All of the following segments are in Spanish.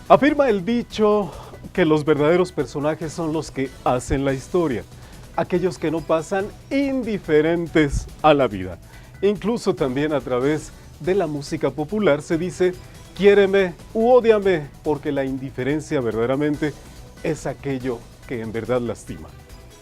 Afirma el dicho que los verdaderos personajes son los que hacen la historia, aquellos que no pasan indiferentes a la vida. Incluso también a través de la música popular se dice, quiéreme u ódiame, porque la indiferencia verdaderamente es aquello que en verdad lastima.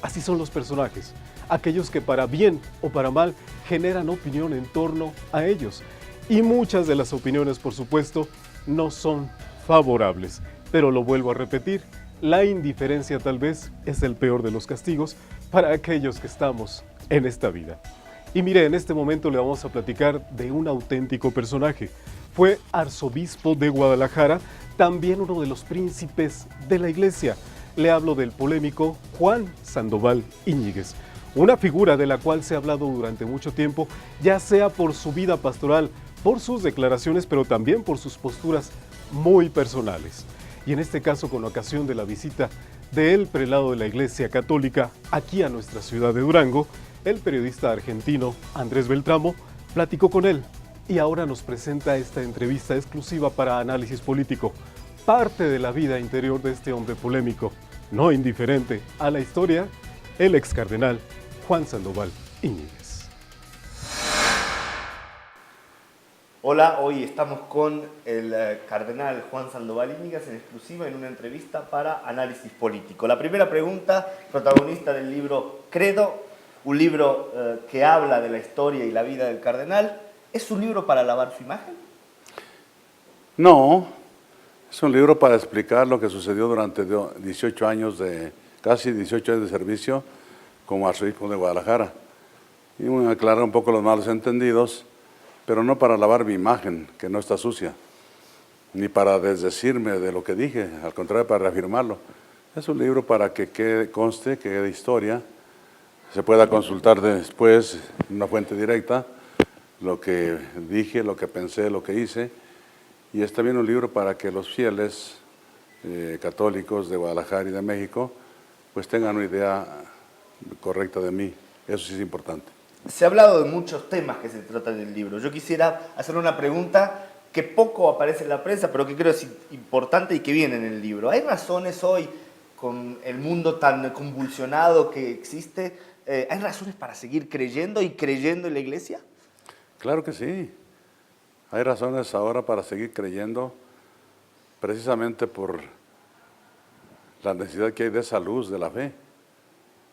Así son los personajes, aquellos que para bien o para mal generan opinión en torno a ellos. Y muchas de las opiniones, por supuesto, no son favorables. Pero lo vuelvo a repetir, la indiferencia tal vez es el peor de los castigos para aquellos que estamos en esta vida. Y mire, en este momento le vamos a platicar de un auténtico personaje. Fue arzobispo de Guadalajara, también uno de los príncipes de la iglesia. Le hablo del polémico Juan Sandoval Íñiguez, una figura de la cual se ha hablado durante mucho tiempo, ya sea por su vida pastoral, por sus declaraciones, pero también por sus posturas muy personales. Y en este caso, con ocasión de la visita del prelado de la Iglesia Católica aquí a nuestra ciudad de Durango, el periodista argentino Andrés Beltramo platicó con él y ahora nos presenta esta entrevista exclusiva para Análisis Político, parte de la vida interior de este hombre polémico, no indiferente a la historia, el ex cardenal Juan Sandoval Íñiguez. Hola, hoy estamos con el cardenal Juan Sandoval Íñiguez en exclusiva en una entrevista para Análisis Político. La primera pregunta, protagonista del libro Credo, un libro que habla de la historia y la vida del cardenal, ¿es un libro para lavar su imagen? No, es un libro para explicar lo que sucedió durante 18 años casi 18 años de servicio como arzobispo de Guadalajara. Y aclarar un poco los malos entendidos, pero no para lavar mi imagen, que no está sucia, ni para desdecirme de lo que dije, al contrario, para reafirmarlo. Es un libro para que conste, que quede historia, se pueda consultar después en una fuente directa, lo que dije, lo que pensé, lo que hice, y es también un libro para que los fieles católicos de Guadalajara y de México pues tengan una idea correcta de mí. Eso sí es importante. Se ha hablado de muchos temas que se tratan en el libro. Yo quisiera hacer una pregunta que poco aparece en la prensa, pero que creo es importante y que viene en el libro. ¿Hay razones hoy, con el mundo tan convulsionado que existe, hay razones para seguir creyendo y creyendo en la Iglesia? Claro que sí. Hay razones ahora para seguir creyendo, precisamente por la necesidad que hay de esa luz de la fe.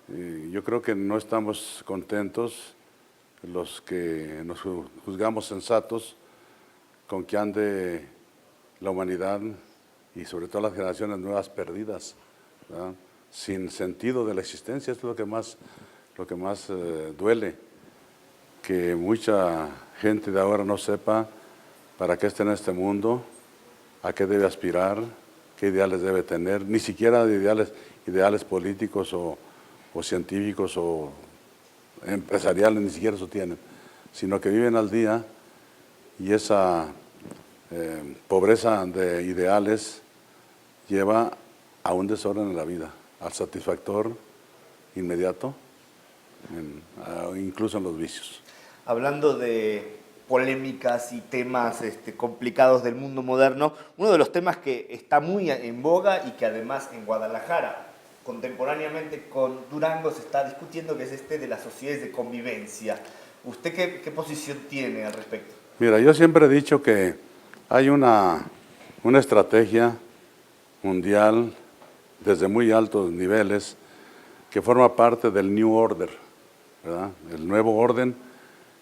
Y yo creo que no estamos contentos los que nos juzgamos sensatos con que ande la humanidad y sobre todo las generaciones nuevas perdidas, ¿verdad? Sin sentido de la existencia. Esto es lo que más duele, que mucha gente de ahora no sepa para qué está en este mundo, a qué debe aspirar, qué ideales debe tener, ni siquiera de ideales políticos o científicos o empresariales, ni siquiera eso tienen, sino que viven al día, y esa pobreza de ideales lleva a un desorden en la vida, al satisfactor inmediato, incluso en los vicios. Hablando de polémicas y temas complicados del mundo moderno, uno de los temas que está muy en boga y que además en Guadalajara, contemporáneamente con Durango, se está discutiendo, que es de las sociedades de convivencia. ¿Usted qué posición tiene al respecto? Mira, yo siempre he dicho que hay una estrategia mundial desde muy altos niveles que forma parte del New Order, ¿verdad? El nuevo orden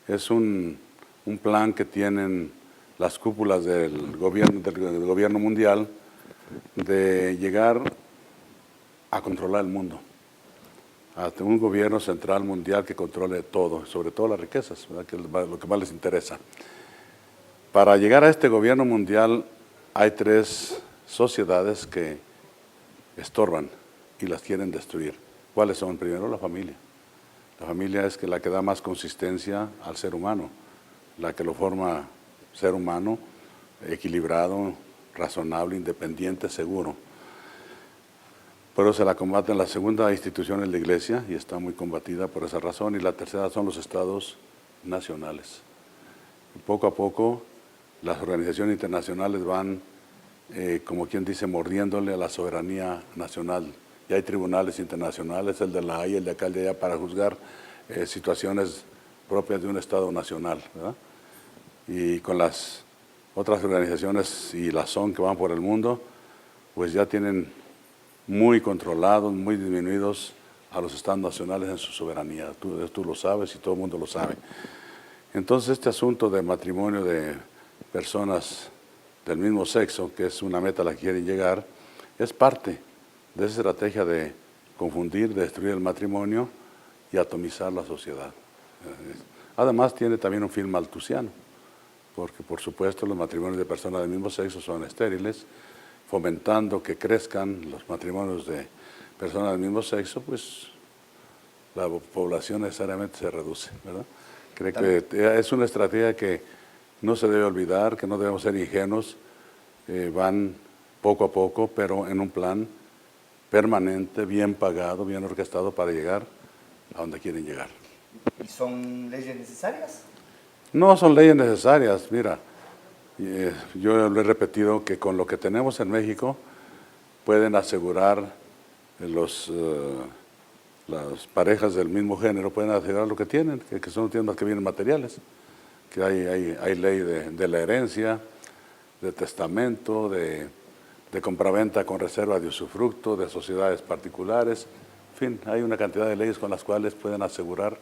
es un plan que tienen las cúpulas del gobierno mundial de llegar a controlar el mundo, a tener un gobierno central mundial que controle todo, sobre todo las riquezas, ¿verdad? Que es lo que más les interesa. Para llegar a este gobierno mundial hay tres sociedades que estorban y las quieren destruir. ¿Cuáles son? Primero, la familia. La familia es la que da más consistencia al ser humano, la que lo forma ser humano equilibrado, razonable, independiente, seguro. Pero se la combate en la segunda institución es la Iglesia, y está muy combatida por esa razón, y la tercera son los estados nacionales. Y poco a poco las organizaciones internacionales van como quien dice, mordiéndole a la soberanía nacional. Ya hay tribunales internacionales, el de La Haya, el de acá, el de allá, para juzgar situaciones propias de un Estado nacional, ¿verdad? Y con las otras organizaciones y la SON que van por el mundo, pues ya tienen muy controlados, muy disminuidos a los estados nacionales en su soberanía. Tú lo sabes y todo el mundo lo sabe. Entonces este asunto de matrimonio de personas del mismo sexo, que es una meta a la que quieren llegar, es parte de esa estrategia de confundir, de destruir el matrimonio y atomizar la sociedad. Además tiene también un fin maltusiano, porque por supuesto los matrimonios de personas del mismo sexo son estériles, fomentando que crezcan los matrimonios de personas del mismo sexo, pues la población necesariamente se reduce, ¿verdad? Creo que es una estrategia que no se debe olvidar, que no debemos ser ingenuos, van poco a poco, pero en un plan permanente, bien pagado, bien orquestado para llegar a donde quieren llegar. ¿Y son leyes necesarias? No son leyes necesarias, mira, yo lo he repetido que con lo que tenemos en México pueden asegurar las parejas del mismo género, pueden asegurar lo que tienen, que son tiendas que vienen materiales, que hay ley de la herencia, de testamento, de compraventa con reserva de usufructo, de sociedades particulares, en fin, hay una cantidad de leyes con las cuales pueden asegurar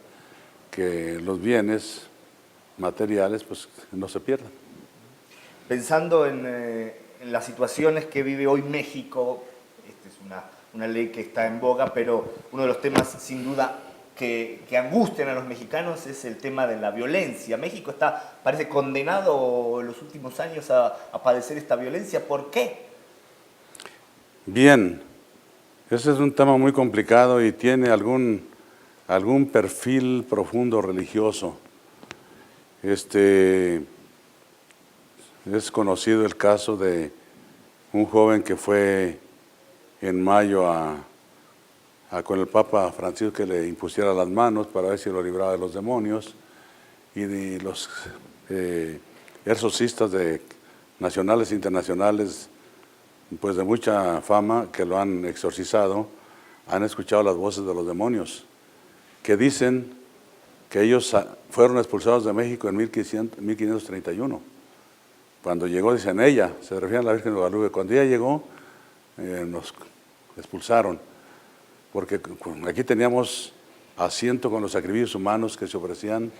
que los bienes materiales pues no se pierdan. Pensando en las situaciones que vive hoy México, esta es una ley que está en boga, pero uno de los temas sin duda que angustian a los mexicanos es el tema de la violencia. México parece condenado en los últimos años a padecer esta violencia. ¿Por qué? Bien, ese es un tema muy complicado y tiene algún perfil profundo religioso. Es conocido el caso de un joven que fue en mayo con el Papa Francisco que le impusiera las manos para ver si lo libraba de los demonios, y los exorcistas nacionales e internacionales, pues de mucha fama, que lo han exorcizado, han escuchado las voces de los demonios, que dicen que ellos fueron expulsados de México en 1531. Cuando llegó, dicen ella, se refieren a la Virgen de Guadalupe, cuando ella llegó, nos expulsaron, porque aquí teníamos asiento con los sacrificios humanos que se ofrecían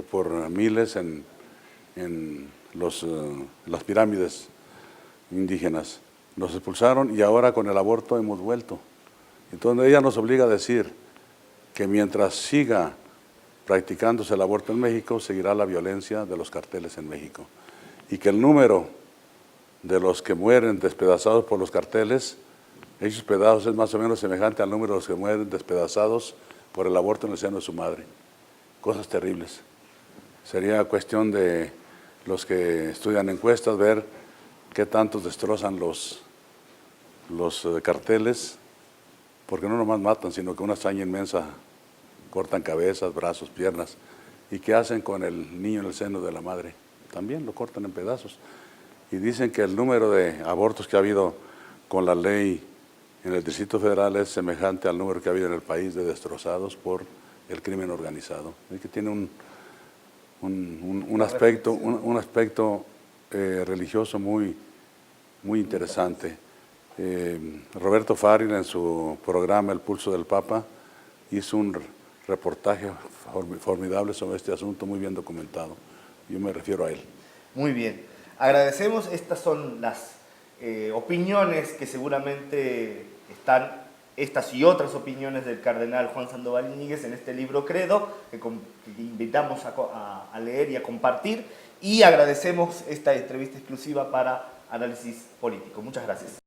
por miles en las pirámides indígenas. Nos expulsaron y ahora con el aborto hemos vuelto. Entonces ella nos obliga a decir que mientras siga practicándose el aborto en México, seguirá la violencia de los carteles en México. Y que el número de los que mueren despedazados por los carteles, esos pedazos es más o menos semejante al número de los que mueren despedazados por el aborto en el seno de su madre. Cosas terribles. Sería cuestión de los que estudian encuestas ver qué tantos destrozan los carteles, porque no nomás matan, sino que una hazaña inmensa, cortan cabezas, brazos, piernas, y qué hacen con el niño en el seno de la madre. También lo cortan en pedazos. Y dicen que el número de abortos que ha habido con la ley en el Distrito Federal es semejante al número que ha habido en el país de destrozados por el crimen organizado. Es que tiene un aspecto religioso muy interesante. Roberto Farril, en su programa El Pulso del Papa, hizo un reportaje formidable sobre este asunto, muy bien documentado. Yo me refiero a él. Muy bien. Agradecemos. Estas son las opiniones que seguramente están, estas y otras opiniones del cardenal Juan Sandoval Íñiguez en este libro Credo, que invitamos a leer y a compartir. Y agradecemos esta entrevista exclusiva para Análisis Político. Muchas gracias.